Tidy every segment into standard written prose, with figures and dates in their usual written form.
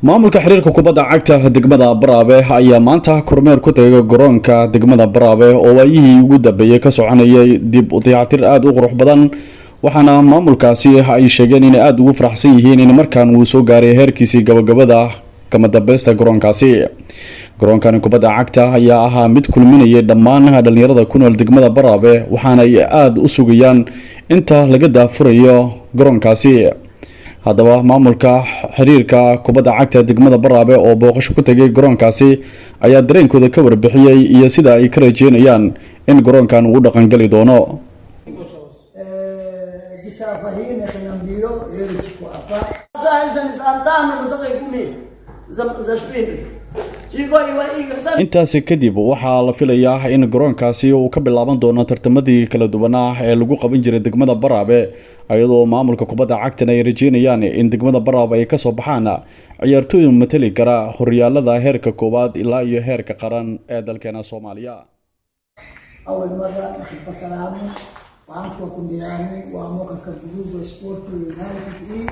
maamulka xiriirka kubadda cagta degmada Baraabe ayaa maanta kormeer ku tagay garoonka degmada Baraabe oo waayihii ugu dambeeyay ka soconayay dib u dayactir aad u qurux badan waxaana maamulkaasi ay sheegeen in aad ugu faraxsan yihiin in markaan uu soo gaaray heerkiisii gabagabada kama dambaysta garoonkaasi. garoonkan kubadda cagta ayaa ahaa mid kulminayay dhammaan dhalinyarada ku nool degmada Baraabe waxaana ay aad u sugayaan inta laga daafurayo garoonkaasi. haddaba maamulka xiriirka kubadda cagta degmada Baraabe oo booqasho ku tagay garoonkaasi ayaa dareenkooda ka warbixiyay iyo sida ay ka rajeynayaan in garoonkan uu dhaqan gali doono. intaasi kadib waxaa la filayaa in garoonkaasi uu ka bilaaban doono tartamadii kala duwanaa ee lagu qaban jiray degmada Baraabe ayadoo maamulka kubadda cagta ay rajeynayaan in degmada Baraabe ay ka soo baxaan ciyaartooy matali kara horyaalada heerka koowaad ilaa iyo heerka qaran ee dalkeena Soomaaliya. أول مرة نحب سلامه وعنفوكم دياني وعموكا كبدوز وسبورت ويونايتد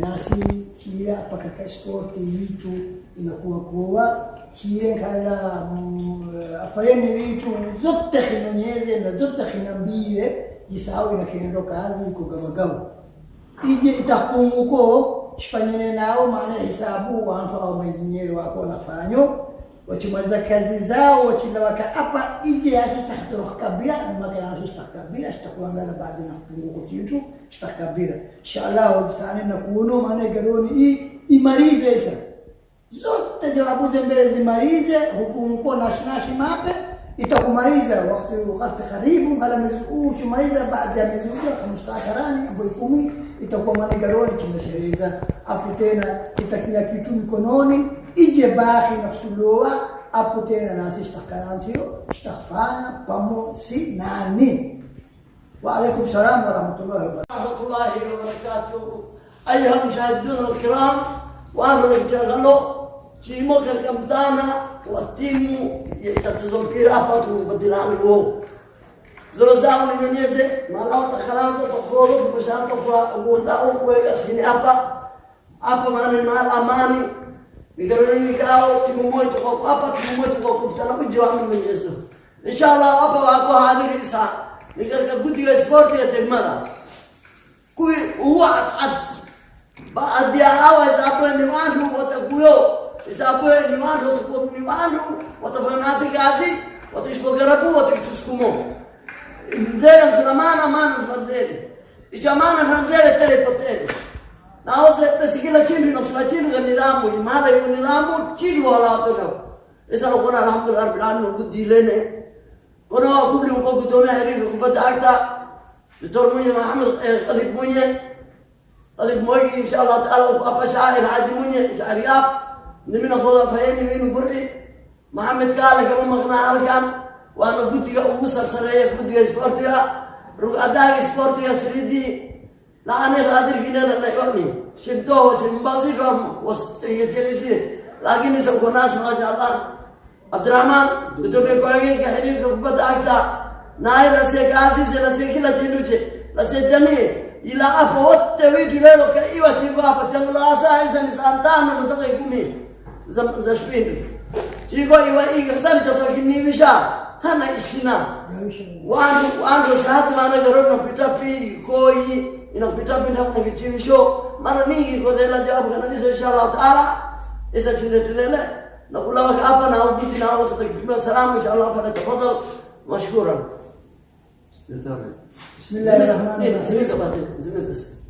nasi chia apakaka sport vitu inakuwa kuwa chia kala afayeni vitu zote hinonyeze na zote hinambie jisahau inakiendo kazi kugabagaba ije itakunguko shifanyene nao maana hisabu wantu au mainjinieri wako nafanyo wachimaliza kazi zao wachilawaka hapa ije asitakhtoroka kabila na magana asitakabila ashtakuangala baada na kupunguko kitu ashtakabila inshallah wajisane na kuono maana garoni imalize sasa zote jawabu zembele zimalize hukunguko nashnashi mape itakumaliza wakati karibu hala mzuu chumaliza baada ya mzuu 15 hapo 10 itakuwa maana garoni kimeshereza hapo tena itakia kitu mikononi ije baahi nafsuloa hapo tena nasi ishtakarantio ishtafana pamo si nani. Wa alaykum salam wa rahmatullahi wa barakatuh. Ayuha mushahidun al-kiram wa rahmatullahi chimo kamtana wa timu itatazokira hapa tu badilani wao zolo zao ni mwenyeze malao takhalao tokhoro tumshaka kwa uwezao kwa asini hapa maana amani nigaroni kao timu moja kwa hapa timu moja kwa kukutana kujiwa mwenyezi inshallah hapa wako hadiri sana nigarika gudi ya sport ya degmada kui huwa baadhi ya hawa hapo ni watu watakuyo hapo ni watu watafanya nasi kazi watashpogarabu watachuskumo mzee mslamana maana mzee ijamana franzele telepotele na wote tusikila chini na swala chini ya nidhamu imara ya nidhamu chini wala watoto isa kuna alhamdulillah rabbil alamin kudilene kuna wakubli uko kudona herifu kufata akta Dr. Munye Muhammad Khalid Munye inshallah taala apa shair haji Munye shariab nimina qoda fayeni min burri Muhammad kala kama magna halkan وانا قلت يا ابو سرسريه قلت يا سبورتيا اداء سبورتيا سريدي لا انا قادر فينا لا يورني شدوه جنبازي كم وستيجي لكن يسوق ناس ما شاء الله عبد الرحمن بدو بيقولي كحرير كبد اكتا نايل سيكازي سيكلا جندوجي لا سيدني الى ابوت ويجي له كايوا تشيغوا بتشغلا اساسا سانتانو متقيكمي زشبين تشيغوا ايوا ايغسان تصوكني مشا hana ishina wangu sahatu maana garona pita pili koi inapita pili hapo kichimisho mara mingi kwa dela jawabu kana hizo inshallah taala isa tunetulele na kula hapa na ubudi na wao tutakipima salamu inshallah fa tafadhal mashkura bismillahir rahmanir rahim